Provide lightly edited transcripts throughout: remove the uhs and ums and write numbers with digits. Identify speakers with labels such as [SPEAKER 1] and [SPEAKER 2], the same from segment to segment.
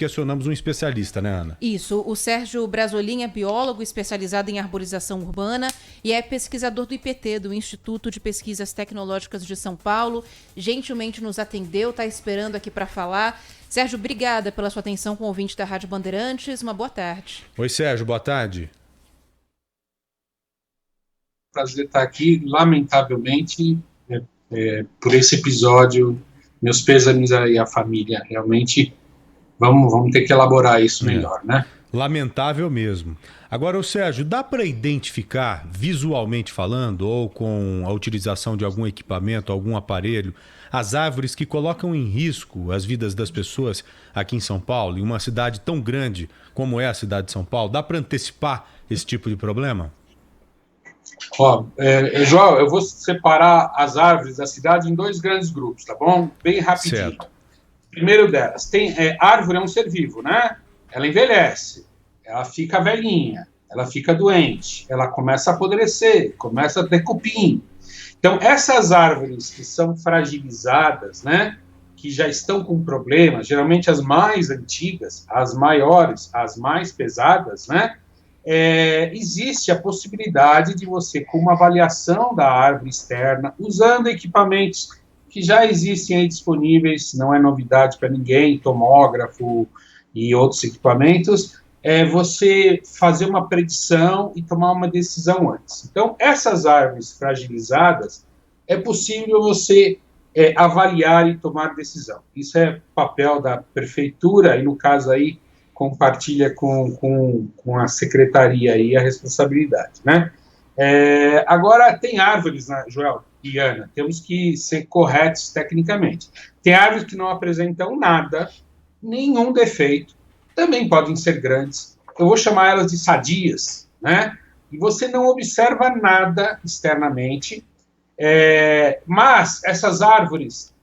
[SPEAKER 1] questionamos um especialista, né, Ana?
[SPEAKER 2] Isso, o Sérgio Brasolin é biólogo especializado em arborização urbana e é pesquisador do IPT, do Instituto de Pesquisas Tecnológicas de São Paulo. Gentilmente nos atendeu, está esperando aqui para falar. Sérgio, obrigada pela sua atenção com o ouvinte da Rádio Bandeirantes. Uma boa tarde.
[SPEAKER 1] Oi, Sérgio, boa tarde.
[SPEAKER 3] Prazer estar aqui. Lamentavelmente, por esse episódio, meus pêsames aí à família. Realmente, vamos ter que elaborar isso melhor, né?
[SPEAKER 1] Lamentável mesmo. Agora, o Sérgio, dá para identificar, visualmente falando, ou com a utilização de algum equipamento, algum aparelho, as árvores que colocam em risco as vidas das pessoas aqui em São Paulo, em uma cidade tão grande como é a cidade de São Paulo? Dá para antecipar esse tipo de problema?
[SPEAKER 3] João, eu vou separar as árvores da cidade em dois grandes grupos, tá bom? Bem rapidinho.
[SPEAKER 1] Certo.
[SPEAKER 3] Primeiro delas, árvore é um ser vivo, né? Ela envelhece, ela fica velhinha, ela fica doente, ela começa a apodrecer, começa a ter cupim. Então, essas árvores que são fragilizadas, né? Que já estão com problemas, geralmente as mais antigas, as maiores, as mais pesadas, né? Existe a possibilidade de você, com uma avaliação da árvore externa, usando equipamentos que já existem aí disponíveis, não é novidade para ninguém, tomógrafo e outros equipamentos, você fazer uma predição e tomar uma decisão antes. Então, essas árvores fragilizadas, é possível você avaliar e tomar decisão. Isso é papel da prefeitura, e no caso aí, compartilha com a secretaria aí a responsabilidade, né? Agora, tem árvores, né, Joel e Ana, temos que ser corretos tecnicamente. Tem árvores que não apresentam nada, nenhum defeito, também podem ser grandes, eu vou chamar elas de sadias, né? E você não observa nada externamente, mas essas árvores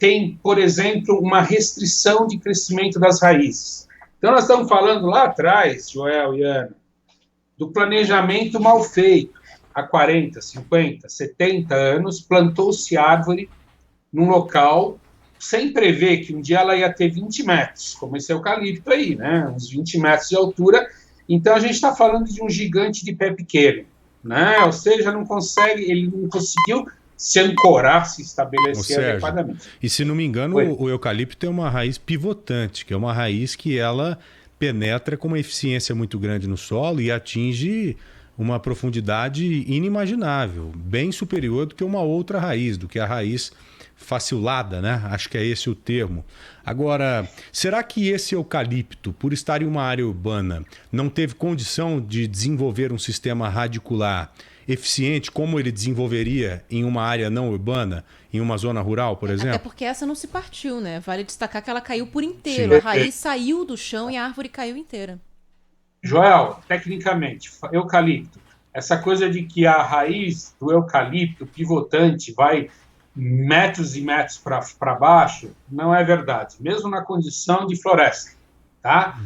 [SPEAKER 3] têm, por exemplo, uma restrição de crescimento das raízes. Então, nós estamos falando lá atrás, Joel e Ana, do planejamento mal feito. Há 40, 50, 70 anos, plantou-se árvore num local sem prever que um dia ela ia ter 20 metros, como esse eucalipto aí, né? Uns 20 metros de altura. Então, a gente está falando de um gigante de pé pequeno, né? Ou seja, ele não conseguiu se ancorar, se estabelecer adequadamente.
[SPEAKER 1] E se não me engano, o eucalipto tem uma raiz pivotante, que é uma raiz que ela penetra com uma eficiência muito grande no solo e atinge uma profundidade inimaginável, bem superior do que uma outra raiz, do que a raiz facilada, né? Acho que é esse o termo. Agora, será que esse eucalipto, por estar em uma área urbana, não teve condição de desenvolver um sistema radicular eficiente como ele desenvolveria em uma área não urbana, em uma zona rural, por exemplo?
[SPEAKER 2] Até porque essa não se partiu, né? Vale destacar que ela caiu por inteiro. Sim. A raiz saiu do chão e a árvore caiu inteira.
[SPEAKER 3] Joel, tecnicamente, eucalipto, essa coisa de que a raiz do eucalipto pivotante vai metros e metros para baixo, não é verdade, mesmo na condição de floresta, tá?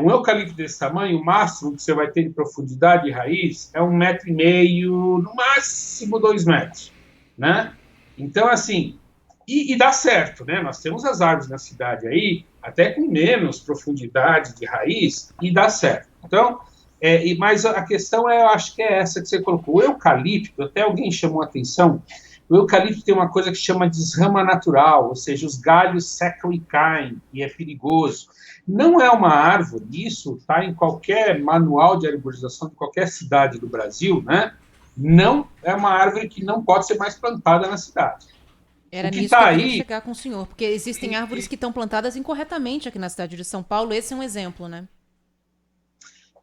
[SPEAKER 3] Um eucalipto desse tamanho, o máximo que você vai ter de profundidade de raiz é 1,5 m, no máximo 2 metros, né? Então, assim, e dá certo, né? Nós temos as árvores na cidade aí, até com menos profundidade de raiz, e dá certo. Então, mas a questão eu acho que é essa que você colocou. O eucalipto, até alguém chamou a atenção, o eucalipto tem uma coisa que chama de desrama natural, ou seja, os galhos secam e caem, e é perigoso. Não é uma árvore, isso está em qualquer manual de arborização de qualquer cidade do Brasil, né? Não é uma árvore que não pode ser mais plantada na cidade.
[SPEAKER 2] Era nisso que eu queria chegar com o senhor, porque existem árvores que estão plantadas incorretamente aqui na cidade de São Paulo, esse é um exemplo, né?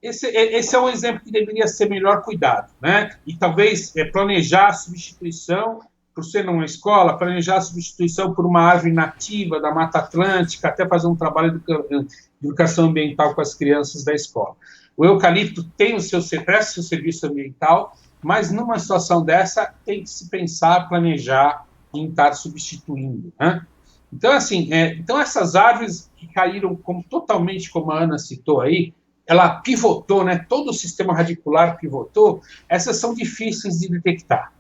[SPEAKER 3] Esse é um exemplo que deveria ser melhor cuidado, né? E talvez planejar a substituição, por ser numa escola, planejar a substituição por uma árvore nativa da Mata Atlântica, até fazer um trabalho de educação ambiental com as crianças da escola. O eucalipto presta o seu serviço ambiental, mas numa situação dessa tem que se pensar, planejar em estar substituindo, né? Então, assim, então essas árvores que caíram totalmente, como a Ana citou aí, ela pivotou, né? Todo o sistema radicular pivotou, essas são difíceis de detectar,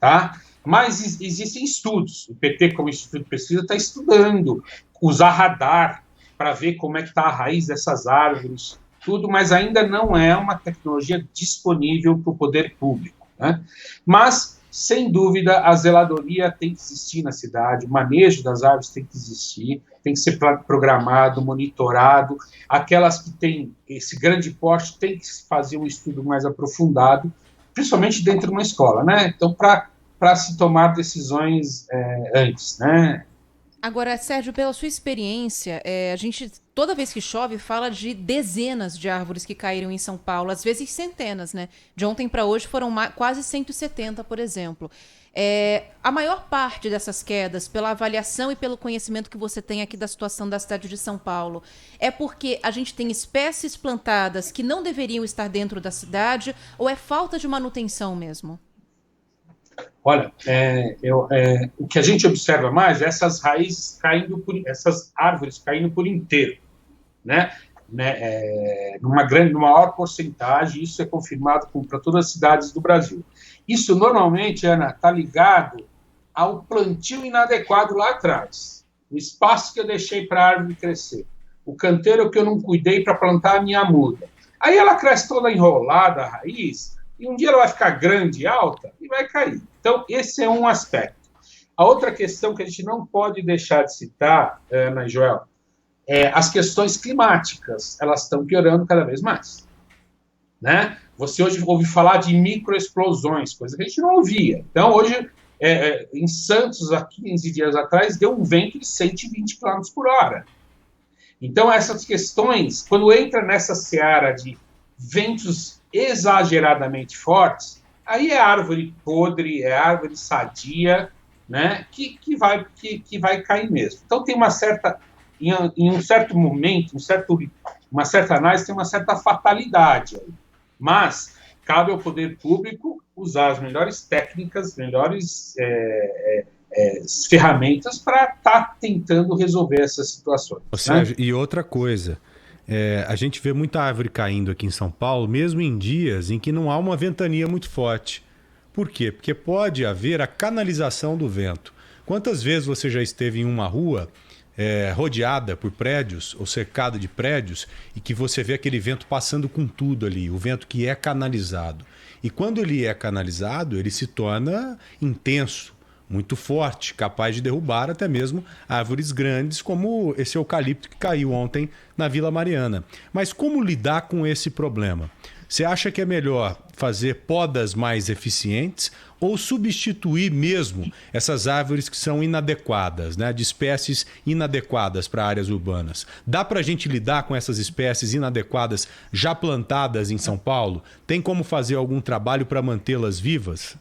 [SPEAKER 3] tá? Mas existem estudos, o PT, como Instituto de Pesquisa, está estudando usar radar para ver como é que está a raiz dessas árvores, tudo, mas ainda não é uma tecnologia disponível para o poder público, né? Mas, sem dúvida, a zeladoria tem que existir na cidade, o manejo das árvores tem que existir, tem que ser programado, monitorado. Aquelas que têm esse grande porte tem que fazer um estudo mais aprofundado, principalmente dentro de uma escola, né? Então, para se tomar decisões antes, né?
[SPEAKER 2] Agora, Sérgio, pela sua experiência, a gente, toda vez que chove, fala de dezenas de árvores que caíram em São Paulo, às vezes centenas, né? De ontem para hoje foram quase 170, por exemplo. A maior parte dessas quedas, pela avaliação e pelo conhecimento que você tem aqui da situação da cidade de São Paulo, é porque a gente tem espécies plantadas que não deveriam estar dentro da cidade ou é falta de manutenção mesmo?
[SPEAKER 3] Olha, o que a gente observa mais é essas raízes essas árvores caindo por inteiro, né? Numa maior porcentagem, isso é confirmado para todas as cidades do Brasil. Isso normalmente, Ana, está ligado ao plantio inadequado lá atrás, o espaço que eu deixei para a árvore crescer, o canteiro que eu não cuidei para plantar a minha muda. Aí ela cresce toda enrolada, a raiz, e um dia ela vai ficar grande e alta e vai cair. Então, esse é um aspecto. A outra questão que a gente não pode deixar de citar, Ana e Joel, as questões climáticas. Elas estão piorando cada vez mais, né? Você hoje ouve falar de microexplosões, coisa que a gente não ouvia. Então, hoje, em Santos, há 15 dias atrás, deu um vento de 120 km por hora. Então, essas questões, quando entra nessa seara de ventos exageradamente fortes, aí é árvore podre, é árvore sadia, né, que vai cair mesmo. Então, tem uma certa, em um certo momento, uma certa análise, tem uma certa fatalidade aí. Mas cabe ao poder público usar as melhores técnicas, melhores ferramentas para estar tentando resolver essas situações.
[SPEAKER 1] Sérgio, né? E outra coisa, a gente vê muita árvore caindo aqui em São Paulo, mesmo em dias em que não há uma ventania muito forte. Por quê? Porque pode haver a canalização do vento. Quantas vezes você já esteve em uma rua rodeada por prédios ou cercada de prédios e que você vê aquele vento passando com tudo ali, o vento que é canalizado. E quando ele é canalizado, ele se torna intenso, muito forte, capaz de derrubar até mesmo árvores grandes como esse eucalipto que caiu ontem na Vila Mariana. Mas como lidar com esse problema? Você acha que é melhor fazer podas mais eficientes ou substituir mesmo essas árvores que são inadequadas, né, de espécies inadequadas para áreas urbanas? Dá para a gente lidar com essas espécies inadequadas já plantadas em São Paulo? Tem como fazer algum trabalho para mantê-las vivas?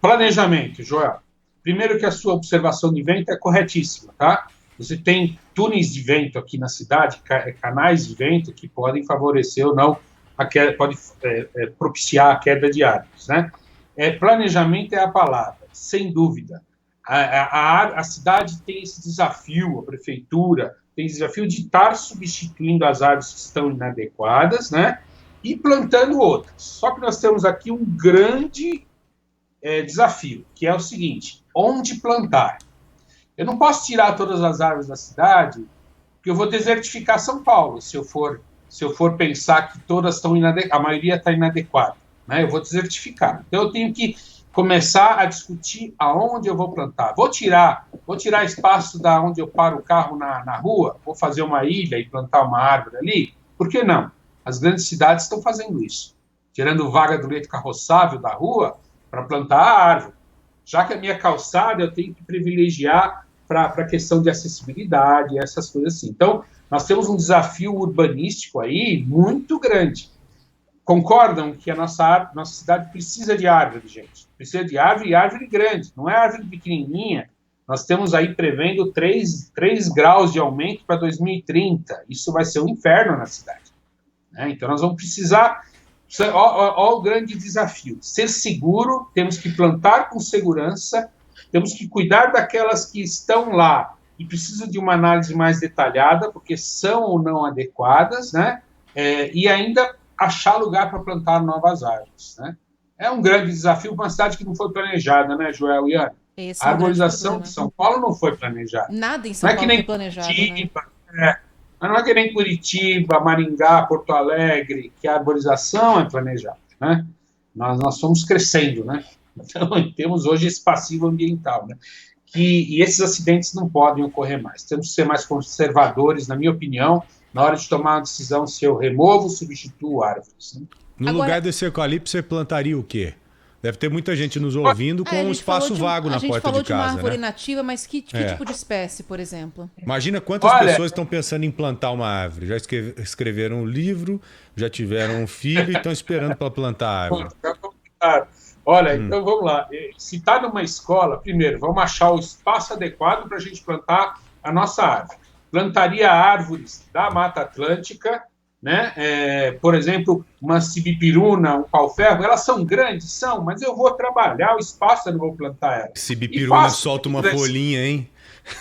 [SPEAKER 3] Planejamento, Joel. Primeiro que a sua observação de vento é corretíssima, tá? Você tem túneis de vento aqui na cidade, canais de vento que podem favorecer ou não a queda, pode propiciar a queda de árvores, né? Planejamento é a palavra, sem dúvida. A cidade tem esse desafio, a prefeitura tem esse desafio de estar substituindo as árvores que estão inadequadas, né? E plantando outras. Só que nós temos aqui um grande desafio, que é o seguinte: onde plantar? Eu não posso tirar todas as árvores da cidade, porque eu vou desertificar São Paulo, se eu for pensar que todas estão a maioria está inadequada, né? Eu vou desertificar. Então eu tenho que começar a discutir aonde eu vou plantar. Vou tirar espaço da onde eu paro o carro na rua, vou fazer uma ilha e plantar uma árvore ali? Por que não? As grandes cidades estão fazendo isso, tirando vaga do leito carroçável da rua para plantar a árvore. Já que a minha calçada eu tenho que privilegiar para a questão de acessibilidade, essas coisas assim. Então, nós temos um desafio urbanístico aí muito grande. Concordam que a nossa cidade precisa de árvore, gente? Precisa de árvore e árvore grande, não é árvore pequenininha. Nós temos aí prevendo 3 graus de aumento para 2030. Isso vai ser um inferno na cidade, né? Então, nós vamos precisar... Olha o grande desafio. Ser seguro, temos que plantar com segurança, temos que cuidar daquelas que estão lá e precisam de uma análise mais detalhada, porque são ou não adequadas, né? E ainda achar lugar para plantar novas árvores, né? É um grande desafio para uma cidade que não foi planejada, né, Joel e Ana?
[SPEAKER 2] Esse
[SPEAKER 3] A
[SPEAKER 2] é um grande
[SPEAKER 3] arborização
[SPEAKER 2] problema.
[SPEAKER 3] de São Paulo não foi planejada.
[SPEAKER 2] Nada em
[SPEAKER 3] Não
[SPEAKER 2] São
[SPEAKER 3] é que
[SPEAKER 2] Paulo foi
[SPEAKER 3] nem
[SPEAKER 2] planejado, né?
[SPEAKER 3] Curitiba, mas não é que nem Curitiba, Maringá, Porto Alegre, que a arborização é planejada, né? Nós fomos crescendo, né? Então, temos hoje esse passivo ambiental, né? E esses acidentes não podem ocorrer mais. Temos que ser mais conservadores, na minha opinião, na hora de tomar uma decisão se eu removo ou substituo árvores. Né?
[SPEAKER 1] No
[SPEAKER 2] Agora-
[SPEAKER 1] lugar desse eucalipto, você plantaria o quê? Deve ter muita gente nos ouvindo com
[SPEAKER 2] a
[SPEAKER 1] um
[SPEAKER 2] gente
[SPEAKER 1] espaço
[SPEAKER 2] falou de
[SPEAKER 1] vago
[SPEAKER 2] a
[SPEAKER 1] na
[SPEAKER 2] gente
[SPEAKER 1] porta
[SPEAKER 2] falou
[SPEAKER 1] de
[SPEAKER 2] de uma
[SPEAKER 1] casa,
[SPEAKER 2] árvore
[SPEAKER 1] né?
[SPEAKER 2] nativa, mas que tipo de espécie, por exemplo?
[SPEAKER 1] Imagina quantas
[SPEAKER 3] Olha-
[SPEAKER 1] pessoas estão pensando em plantar uma árvore. Já escreveram um livro, já tiveram um filho e estão esperando para plantar a árvore.
[SPEAKER 3] Tá complicado. Olha, então vamos lá. Se está numa escola, primeiro, vamos achar o espaço adequado para a gente plantar a nossa árvore. Plantaria árvores da Mata Atlântica, né? Por exemplo, uma sibipiruna, um pau-ferro, elas são grandes, são, mas eu vou trabalhar o espaço, eu não vou plantar elas.
[SPEAKER 1] Sibipiruna solta uma folhinha, hein?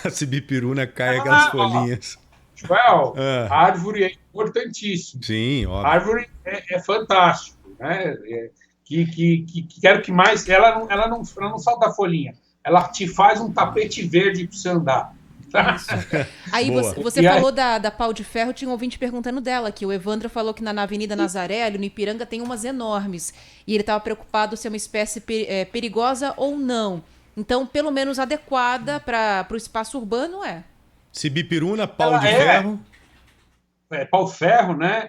[SPEAKER 1] A sibipiruna cai aquelas folhinhas.
[SPEAKER 3] Joel, a árvore é importantíssima.
[SPEAKER 1] Sim,
[SPEAKER 3] A
[SPEAKER 1] óbvio.
[SPEAKER 3] árvore é fantástico, né? Quero que mais. Ela não solta a folhinha, ela te faz um tapete verde para você andar.
[SPEAKER 2] Isso. Aí
[SPEAKER 1] Boa.
[SPEAKER 2] você falou da pau de ferro, tinha um ouvinte perguntando dela, que o Evandro falou que na Avenida Nazaré, ali no Ipiranga, tem umas enormes. E ele estava preocupado se é uma espécie perigosa ou não. Então, pelo menos adequada para o espaço urbano é.
[SPEAKER 1] Sibipiruna, pau
[SPEAKER 3] Ela
[SPEAKER 1] de ferro.
[SPEAKER 3] Pau-ferro, né?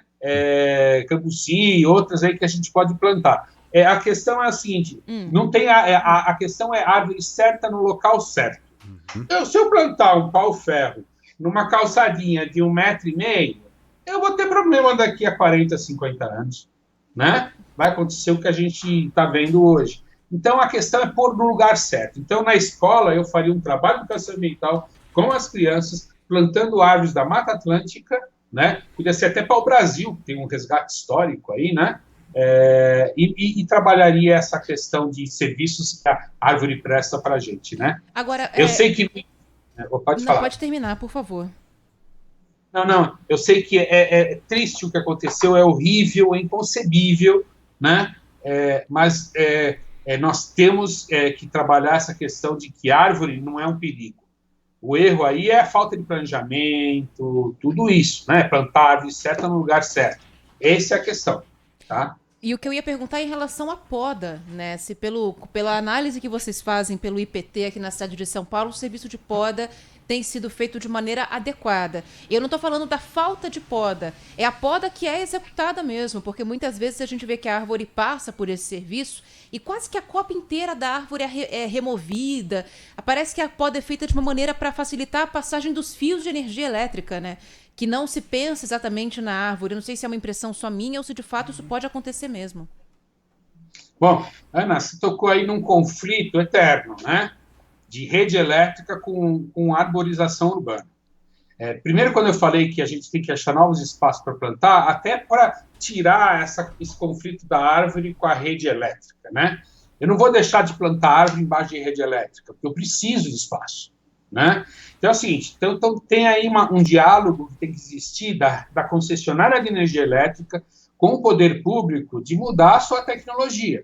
[SPEAKER 3] Cambuci e outras aí que a gente pode plantar. A questão é a seguinte: não tem a questão é a árvore certa no local certo. Então, se eu plantar um pau-ferro numa calçadinha de 1,5 m, eu vou ter problema daqui a 40, 50 anos. Né? Vai acontecer o que a gente está vendo hoje. Então, a questão é pôr no lugar certo. Então, na escola, eu faria um trabalho de educação ambiental com as crianças, plantando árvores da Mata Atlântica, né? Podia ser até para o Brasil, que tem um resgate histórico aí, né? E trabalharia essa questão de serviços que a árvore presta para a gente, né?
[SPEAKER 2] Agora,
[SPEAKER 3] eu sei que... Pode falar.
[SPEAKER 2] Pode terminar, por favor.
[SPEAKER 3] Não, eu sei que é triste o que aconteceu, é horrível, é inconcebível, né? Mas nós temos que trabalhar essa questão de que árvore não é um perigo. O erro aí é a falta de planejamento, tudo isso, né? Plantar a árvore certa no lugar certo. Essa é a questão, tá?
[SPEAKER 2] E o que eu ia perguntar é em relação à poda, né? Se pela análise que vocês fazem pelo IPT aqui na cidade de São Paulo, o serviço de poda tem sido feito de maneira adequada. Eu não estou falando da falta de poda, é a poda que é executada mesmo, porque muitas vezes a gente vê que a árvore passa por esse serviço e quase que a copa inteira da árvore é removida. Parece que a poda é feita de uma maneira para facilitar a passagem dos fios de energia elétrica, né? Que não se pensa exatamente na árvore. Eu não sei se é uma impressão só minha ou se de fato isso pode acontecer mesmo.
[SPEAKER 3] Bom, Ana, você tocou aí num conflito eterno, né? De rede elétrica com arborização urbana. Primeiro, quando eu falei que a gente tem que achar novos espaços para plantar, até para tirar esse conflito da árvore com a rede elétrica, né? Eu não vou deixar de plantar árvore embaixo de rede elétrica, porque eu preciso de espaço, né? Então é o seguinte, então tem aí um diálogo que tem que existir da concessionária de energia elétrica com o poder público de mudar a sua tecnologia.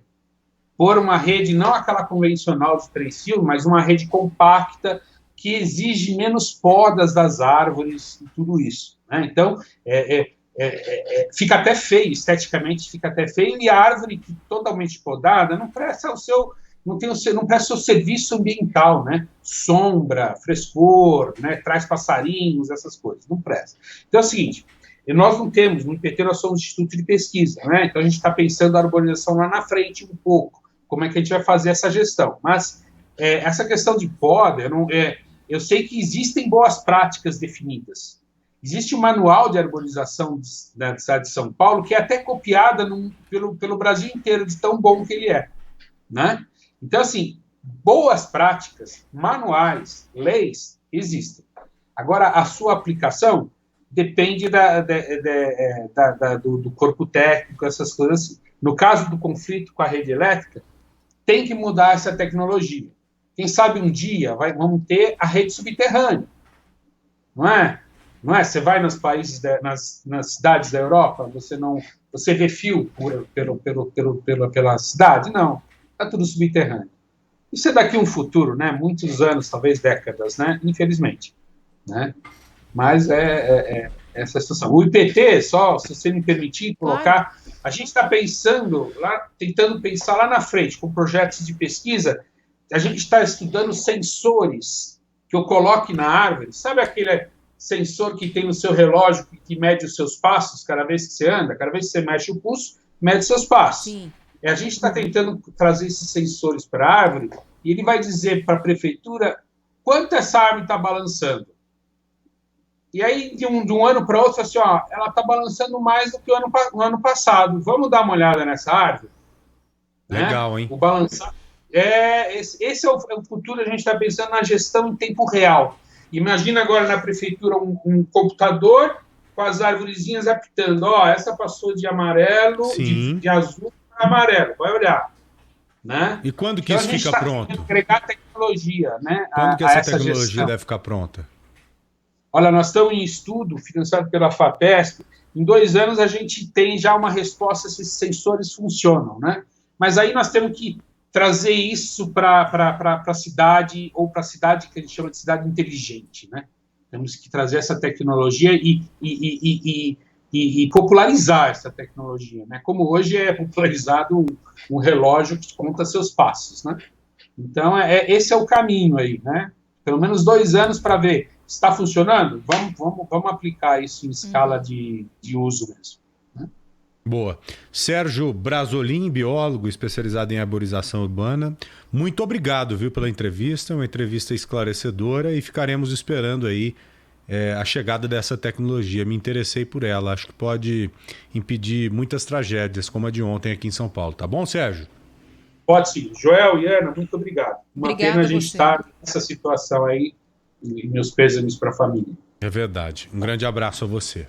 [SPEAKER 3] Pôr uma rede, não aquela convencional de 3 fios, mas uma rede compacta que exige menos podas das árvores e tudo isso, né? Então, fica até feio, esteticamente fica até feio, e a árvore que totalmente podada não presta não presta o seu serviço ambiental, né? Sombra, frescor, né? Traz passarinhos, essas coisas, não presta. Então é o seguinte, nós não temos, no IPT nós somos instituto de pesquisa, né? Então a gente está pensando a arborização lá na frente um pouco, como é que a gente vai fazer essa gestão. Mas essa questão de poda, eu sei que existem boas práticas definidas. Existe um manual de arborização da cidade de São Paulo que é até copiada pelo Brasil inteiro, de tão bom que ele é, né? Então, assim, boas práticas, manuais, leis, existem. Agora, a sua aplicação depende do corpo técnico, essas coisas assim. No caso do conflito com a rede elétrica, tem que mudar essa tecnologia. Quem sabe um dia vamos ter a rede subterrânea, não é? Não é? Você vai nos países, nas cidades da Europa, você vê fio pela cidade? Não, está tudo subterrâneo. Isso é daqui um futuro, né? Muitos anos, talvez décadas, né? Infelizmente, né? Mas essa situação. O IPT, só se você me permitir colocar, a gente está pensando lá, tentando pensar lá na frente, com projetos de pesquisa, a gente está estudando sensores que eu coloque na árvore. Sabe aquele sensor que tem no seu relógio que mede os seus passos cada vez que você anda? Cada vez que você mexe o pulso, mede seus passos.
[SPEAKER 2] Sim.
[SPEAKER 3] E a gente está tentando trazer esses sensores para a árvore e ele vai dizer para a prefeitura quanto essa árvore está balançando. E aí, de um ano para outro, assim, ó, ela está balançando mais do que no ano passado. Vamos dar uma olhada nessa árvore?
[SPEAKER 1] Legal,
[SPEAKER 3] né?
[SPEAKER 1] Hein?
[SPEAKER 3] O balançar. Esse é o futuro, a gente está pensando na gestão em tempo real. Imagina agora na prefeitura um computador com as arvorezinhas apitando. Ó, essa passou de amarelo, de azul para amarelo. Vai olhar. Né?
[SPEAKER 1] E quando que isso fica pronto?
[SPEAKER 3] Agregar tecnologia, né?
[SPEAKER 1] Quando que essa tecnologia deve ficar pronta?
[SPEAKER 3] Olha, nós estamos em estudo, financiado pela FAPESP. Em 2 anos a gente tem já uma resposta se esses sensores funcionam, né? Mas aí nós temos que trazer isso para a cidade, ou para a cidade que a gente chama de cidade inteligente, né? Temos que trazer essa tecnologia e popularizar essa tecnologia, né? Como hoje é popularizado um relógio que conta seus passos, né? Então, esse é o caminho aí, né? Pelo menos 2 anos para ver. Está funcionando? Vamos aplicar isso em escala de uso mesmo. Né?
[SPEAKER 1] Boa. Sérgio Brasolin, biólogo especializado em arborização urbana, muito obrigado, viu, pela entrevista, uma entrevista esclarecedora, e ficaremos esperando aí a chegada dessa tecnologia. Me interessei por ela, acho que pode impedir muitas tragédias, como a de ontem aqui em São Paulo. Tá bom, Sérgio?
[SPEAKER 3] Pode sim. Joel e Ana, muito obrigado. Uma pena a gente estar nessa situação aí, e meus pêsames para a família.
[SPEAKER 1] É verdade. Um grande abraço a você.